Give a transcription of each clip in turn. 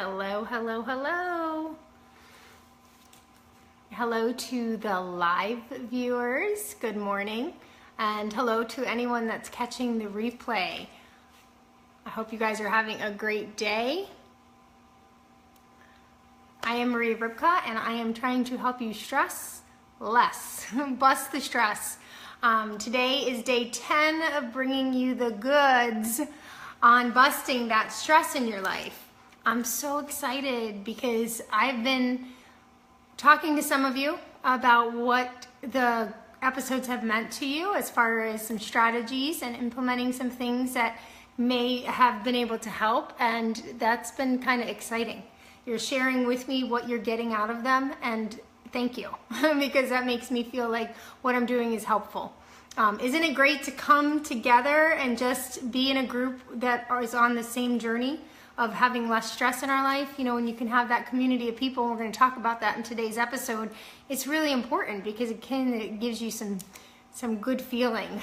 Hello, hello, hello. Hello to the live viewers. Good morning. And hello to anyone that's catching the replay. I hope you guys are having a great day. I am Maria Ribka, and I am trying to help you stress less. Bust the stress. Today is day 10 of bringing you the goods on busting that stress in your life. I'm so excited because I've been talking to some of you about what the episodes have meant to you as far as some strategies and implementing some things that may have been able to help, and that's been kind of exciting. You're sharing with me what you're getting out of them, and thank you because that makes me feel like what I'm doing is helpful. Isn't it great to come together and just be in a group that is on the same journey of having less stress in our life? You know, when you can have that community of people, and we're going to talk about that in today's episode, it's really important because it gives you some good feeling.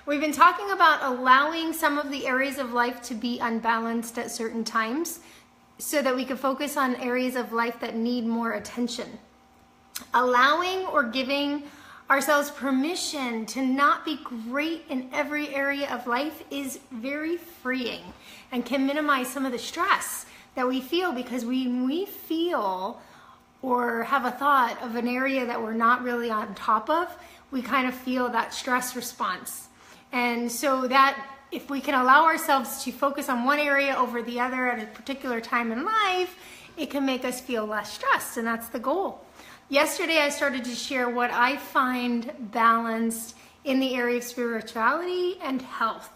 We've been talking about allowing some of the areas of life to be unbalanced at certain times so that we can focus on areas of life that need more attention. Allowing or giving ourselves permission to not be great in every area of life is very freeing and can minimize some of the stress that we feel, because when we feel or have a thought of an area that we're not really on top of, we kind of feel that stress response. And so that if we can allow ourselves to focus on one area over the other at a particular time in life, it can make us feel less stressed, and that's the goal. Yesterday, I started to share what I find balanced in the area of spirituality and health.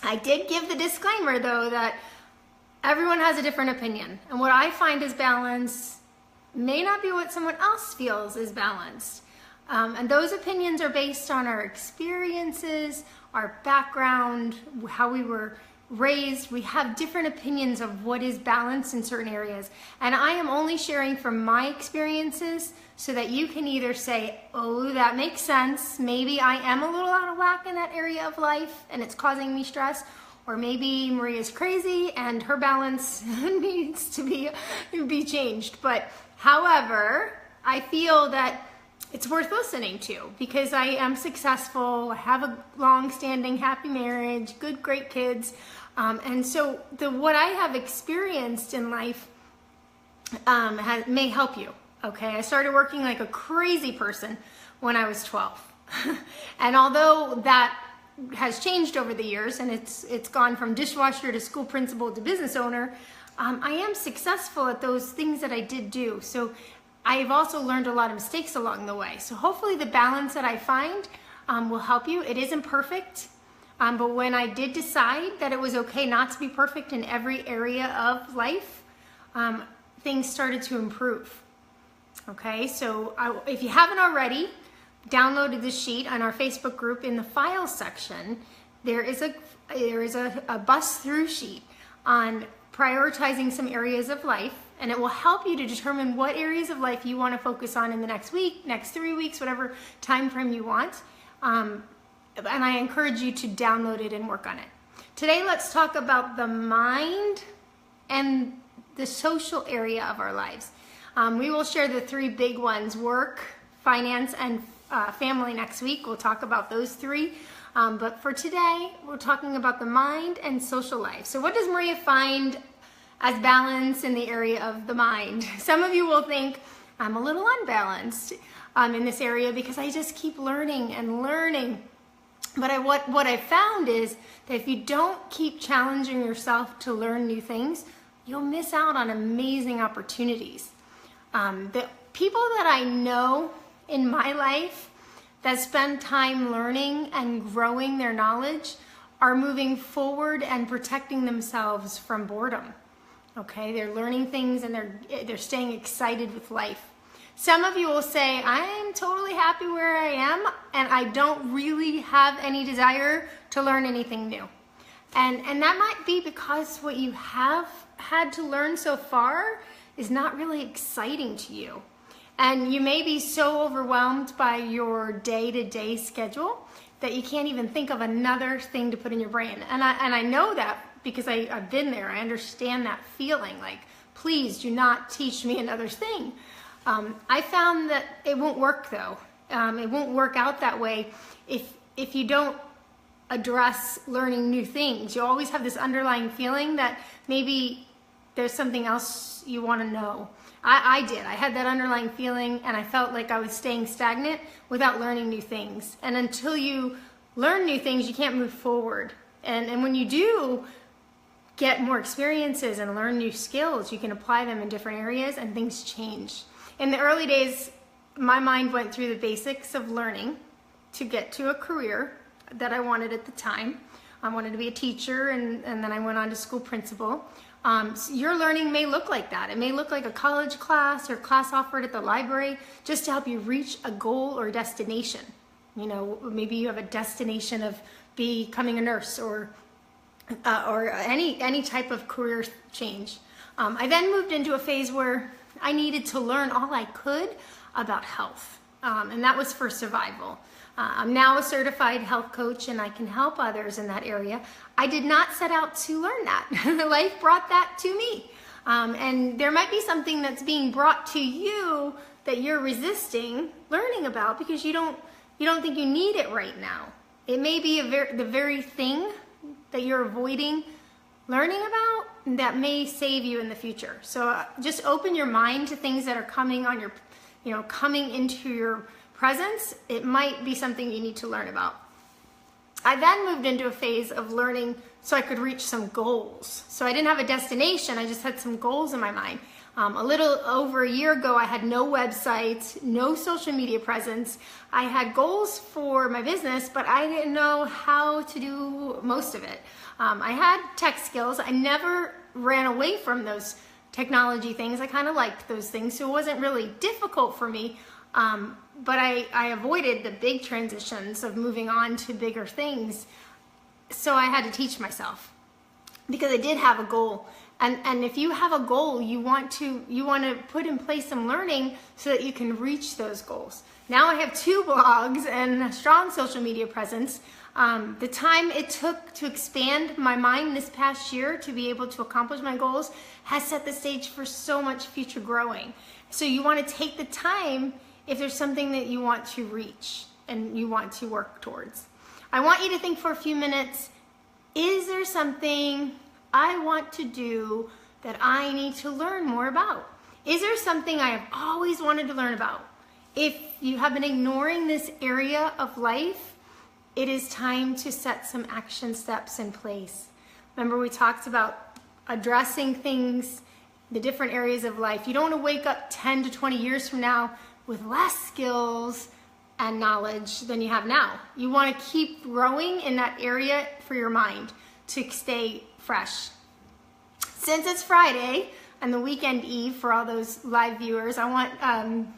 I did give the disclaimer, though, that everyone has a different opinion. And what I find is balanced may not be what someone else feels is balanced. And those opinions are based on our experiences, our background, how we were raised. We have different opinions of what is balanced in certain areas, and I am only sharing from my experiences so that you can either say, oh, that makes sense, maybe I am a little out of whack in that area of life and it's causing me stress, or maybe Maria's crazy and her balance needs to be changed. But however, I feel that it's worth listening to because I am successful, I have a long-standing happy marriage, good, great kids. And so what I have experienced in life may help you, okay? I started working like a crazy person when I was 12. And although that has changed over the years and it's gone from dishwasher to school principal to business owner, I am successful at those things that I did do. So I've also learned a lot of mistakes along the way. So hopefully the balance that I find will help you. It isn't perfect, but when I did decide that it was okay not to be perfect in every area of life, things started to improve. Okay, so if you haven't already downloaded the sheet on our Facebook group, in the files section, there is a bust through sheet on prioritizing some areas of life, and it will help you to determine what areas of life you want to focus on in the next week, next 3 weeks, whatever time frame you want. And I encourage you to download it and work on it. Today, let's talk about the mind and the social area of our lives. We will share the 3 big ones: work, finance, and family next week. We'll talk about those 3. But for today, we're talking about the mind and social life. So what does Maria find as balance in the area of the mind? Some of you will think I'm a little unbalanced in this area because I just keep learning and learning. But what I found is that if you don't keep challenging yourself to learn new things, you'll miss out on amazing opportunities. The people that I know in my life that spend time learning and growing their knowledge are moving forward and protecting themselves from boredom. Okay, they're learning things and they're staying excited with life. Some of you will say, I'm totally happy where I am and I don't really have any desire to learn anything new. And that might be because what you have had to learn so far is not really exciting to you. And you may be so overwhelmed by your day-to-day schedule that you can't even think of another thing to put in your brain. And I know that because I've been there. I understand that feeling, like, please do not teach me another thing. I found that it won't work though. It won't work out that way if you don't address learning new things. You always have this underlying feeling that maybe there's something else you want to know. I did. I had that underlying feeling, and I felt like I was staying stagnant without learning new things. And until you learn new things, you can't move forward. And when you do get more experiences and learn new skills, you can apply them in different areas and things change. In the early days, my mind went through the basics of learning to get to a career that I wanted at the time. I wanted to be a teacher, and then I went on to school principal. So your learning may look like that. It may look like a college class or class offered at the library just to help you reach a goal or destination. You know, maybe you have a destination of becoming a nurse or any type of career change. I then moved into a phase where I needed to learn all I could about health, and that was for survival. I'm now a certified health coach, and I can help others in that area. I did not set out to learn that. Life brought that to me. And there might be something that's being brought to you that you're resisting learning about because you don't think you need it right now. It may be the very thing that you're avoiding learning about that may save you in the future. So just open your mind to things that are coming on your, coming into your presence. It might be something you need to learn about. I then moved into a phase of learning so I could reach some goals. So I didn't have a destination, I just had some goals in my mind. A little over a year ago, I had no website, no social media presence. I had goals for my business, but I didn't know how to do most of it. I had tech skills. I never ran away from those technology things. I kind of liked those things, so it wasn't really difficult for me. But I avoided the big transitions of moving on to bigger things. So I had to teach myself because I did have a goal. And if you have a goal, you want to put in place some learning so that you can reach those goals. Now I have 2 blogs and a strong social media presence. The time it took to expand my mind this past year to be able to accomplish my goals has set the stage for so much future growing. So you want to take the time if there's something that you want to reach and you want to work towards. I want you to think for a few minutes, is there something I want to do that I need to learn more about? Is there something I have always wanted to learn about? If you have been ignoring this area of life, it is time to set some action steps in place. Remember, we talked about addressing things, the different areas of life. You don't want to wake up 10 to 20 years from now with less skills and knowledge than you have now. You want to keep growing in that area for your mind to stay fresh. Since it's Friday and the weekend eve for all those live viewers, I want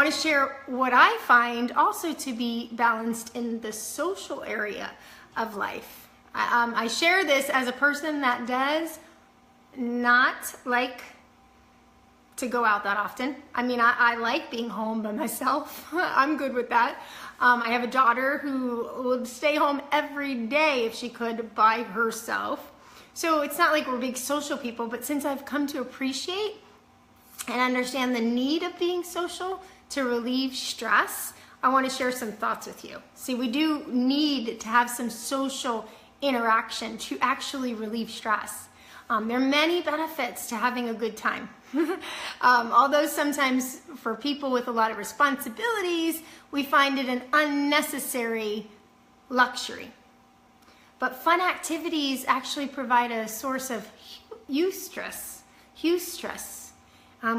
to share what I find also to be balanced in the social area of life. I share this as a person that does not like to go out that often. I mean, I like being home by myself. I'm good with that. I have a daughter who would stay home every day if she could by herself. So it's not like we're big social people, but since I've come to appreciate and understand the need of being social to relieve stress, I want to share some thoughts with you. See, we do need to have some social interaction to actually relieve stress. There are many benefits to having a good time. Although sometimes for people with a lot of responsibilities, we find it an unnecessary luxury. But fun activities actually provide a source of eustress,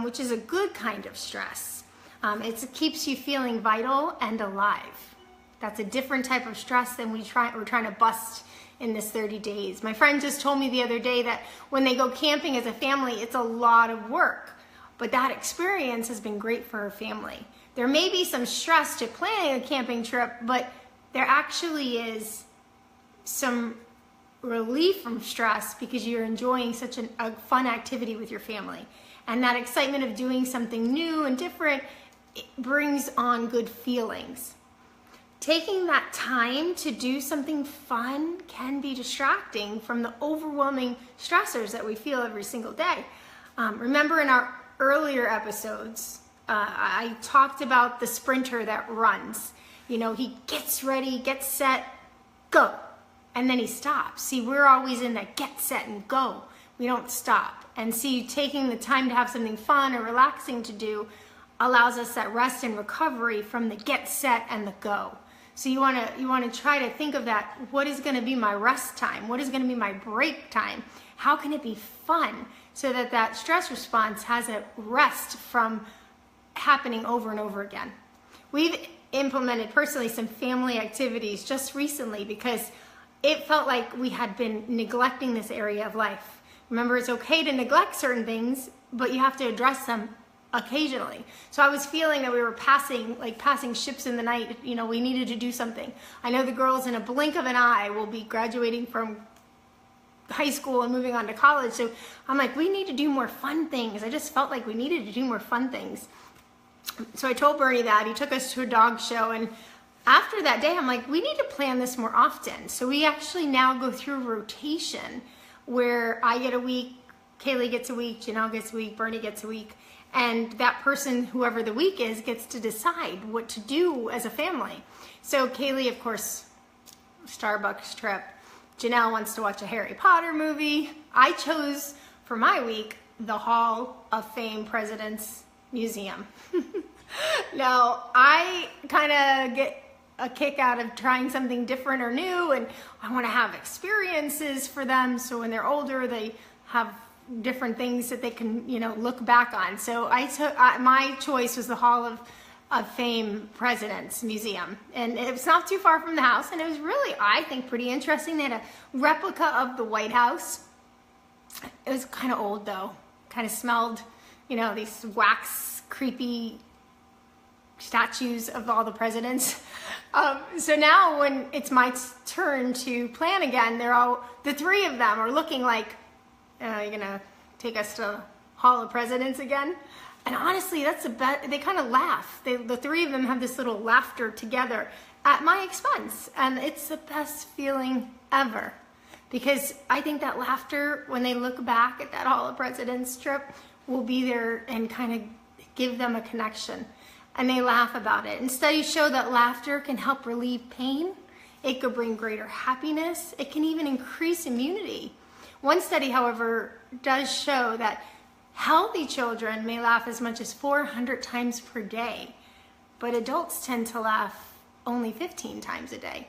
which is a good kind of stress. It keeps you feeling vital and alive. That's a different type of stress than we're trying to bust in this 30 days. My friend just told me the other day that when they go camping as a family, it's a lot of work, but that experience has been great for her family. There may be some stress to planning a camping trip, but there actually is some relief from stress because you're enjoying such a fun activity with your family. And that excitement of doing something new and different, it brings on good feelings. taking that time to do something fun can be distracting from the overwhelming stressors that we feel every single day. Remember in our earlier episodes, I talked about the sprinter that runs. You know, he gets ready, gets set, go, and then he stops. See, we're always in that get, set, and go. We don't stop. And see, taking the time to have something fun or relaxing to do allows us that rest and recovery from the get, set, and the go. So you want to try to think of that. What is going to be my rest time? What is going to be my break time? How can it be fun so that that stress response has a rest from happening over and over again? We've implemented personally some family activities just recently because it felt like we had been neglecting this area of life. Remember, it's okay to neglect certain things, but you have to address them occasionally. So I was feeling that we were passing ships in the night. You know, we needed to do something. I know the girls in a blink of an eye will be graduating from high school and moving on to college. So I'm like, we need to do more fun things. I just felt like we needed to do more fun things. So I told Bernie that. He took us to a dog show, and after that day, I'm like, we need to plan this more often. So we actually now go through a rotation where I get a week, Kaylee gets a week, Janelle gets a week, Bernie gets a week. And that person, whoever the week is, gets to decide what to do as a family. So Kaylee, of course, Starbucks trip. Janelle wants to watch a Harry Potter movie. I chose for my week the Hall of Fame President's Museum. Now, I kind of get a kick out of trying something different or new, and I want to have experiences for them so when they're older they have different things that they can, you know, look back on. So my choice was the Hall of Fame President's Museum, and it was not too far from the house, and it was really, I think, pretty interesting. They had a replica of the White House. It was kind of old though, kind of smelled, you know, these wax creepy statues of all the presidents. So now when it's my turn to plan again, the three of them are looking like, you're gonna take us to Hall of Presidents again? And honestly, that's the best. They kind of laugh. The three of them have this little laughter together at my expense. And it's the best feeling ever. Because I think that laughter, when they look back at that Hall of Presidents trip, will be there and kind of give them a connection. And they laugh about it. And studies show that laughter can help relieve pain. It could bring greater happiness. It can even increase immunity. One study, however, does show that healthy children may laugh as much as 400 times per day, but adults tend to laugh only 15 times a day.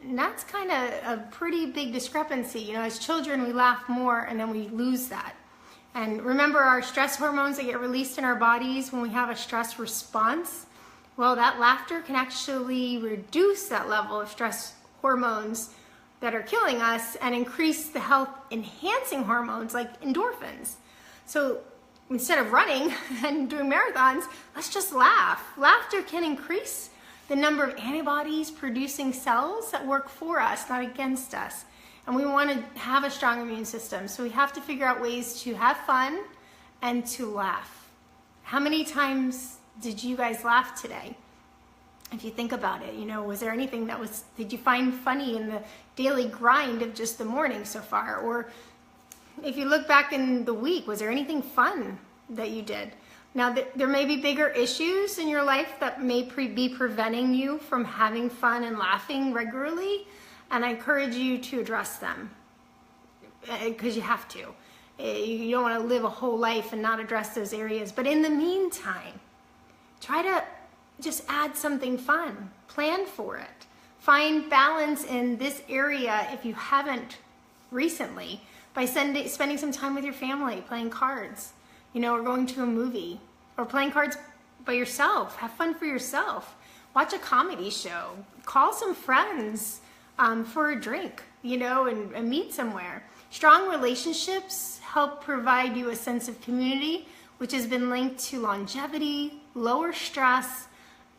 And that's kind of a pretty big discrepancy. You know, as children, we laugh more and then we lose that. And remember our stress hormones that get released in our bodies when we have a stress response? Well, that laughter can actually reduce that level of stress hormones that are killing us and increase the health enhancing hormones like endorphins. So instead of running and doing marathons, let's just laugh. Laughter can increase the number of antibodies producing cells that work for us, not against us. And we want to have a strong immune system. So we have to figure out ways to have fun and to laugh. How many times did you guys laugh today? If you think about it, you know, was there anything did you find funny in the daily grind of just the morning so far? Or if you look back in the week, was there anything fun that you did? Now, there may be bigger issues in your life that may be preventing you from having fun and laughing regularly, and I encourage you to address them because you have to. You don't want to live a whole life and not address those areas. But in the meantime, try to just add something fun. Plan for it. Find balance in this area if you haven't recently by spending some time with your family, playing cards, you know, or going to a movie, or playing cards by yourself. Have fun for yourself. Watch a comedy show. Call some friends for a drink, you know, and meet somewhere. Strong relationships help provide you a sense of community, which has been linked to longevity, lower stress,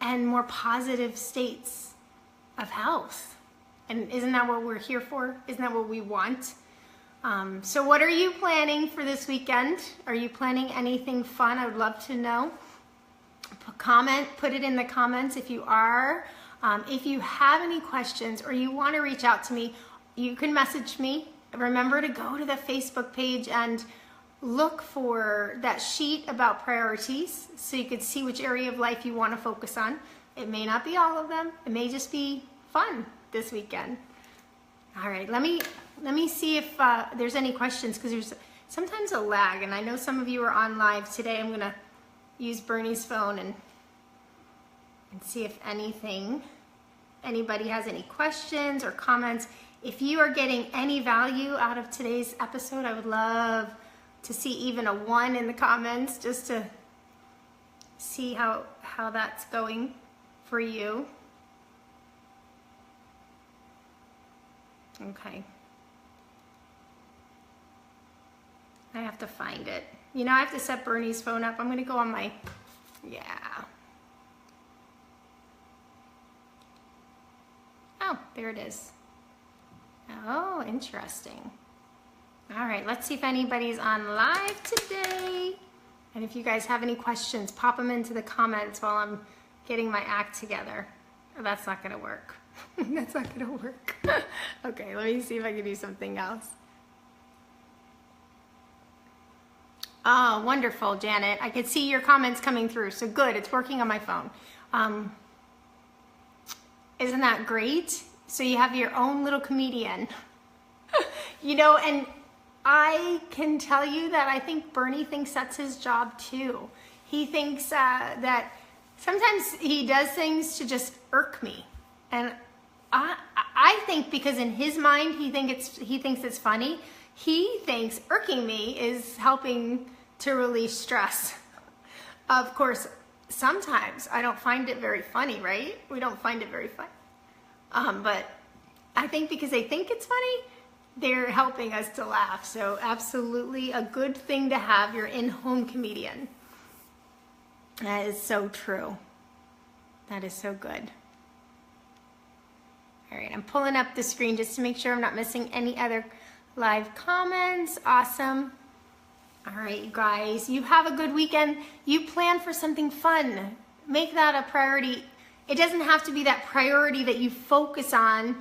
and more positive states of health. And isn't that what we're here for? Isn't that what we want? So what are you planning for this weekend? Are you planning anything fun? I would love to know. Put it in the comments if you are. If you have any questions or you want to reach out to me, you can message me. Remember to go to the Facebook page and look for that sheet about priorities so you can see which area of life you want to focus on. It may not be all of them. It may just be fun this weekend. All right, let me see if there's any questions, because there's sometimes a lag, and I know some of you are on live today. I'm going to use Bernie's phone and see if anybody has any questions or comments. If you are getting any value out of today's episode, I would love to see even a 1 in the comments, just to see how that's going for you. Okay. I have to find it. You know, I have to set Bernie's phone up. I'm going to go on my, yeah. Oh, there it is. Oh, interesting. All right, let's see if anybody's on live today. And if you guys have any questions, pop them into the comments while I'm getting my act together. Oh, that's not going to work. That's not going to work. Okay, let me see if I can do something else. Oh, wonderful, Janet. I could see your comments coming through. So good, it's working on my phone. Isn't that great? So you have your own little comedian. You know, and I can tell you that I think Bernie thinks that's his job too. He thinks that sometimes he does things to just irk me. And I think because in his mind he thinks it's funny. He thinks irking me is helping to release stress. Of course, sometimes I don't find it very funny, right? We don't find it very funny. But I think because they think it's funny, they're helping us to laugh. So absolutely a good thing to have your in-home comedian. That is so true. That is so good. All right, I'm pulling up the screen just to make sure I'm not missing any other live comments. Awesome. All right, you guys, you have a good weekend. You plan for something fun. Make that a priority. It doesn't have to be that priority that you focus on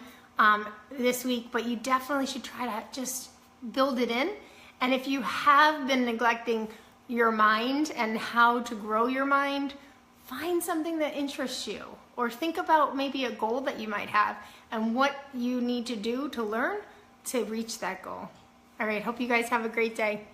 this week, but you definitely should try to just build it in. And if you have been neglecting your mind and how to grow your mind, find something that interests you, or think about maybe a goal that you might have and what you need to do to learn to reach that goal. All right, hope you guys have a great day.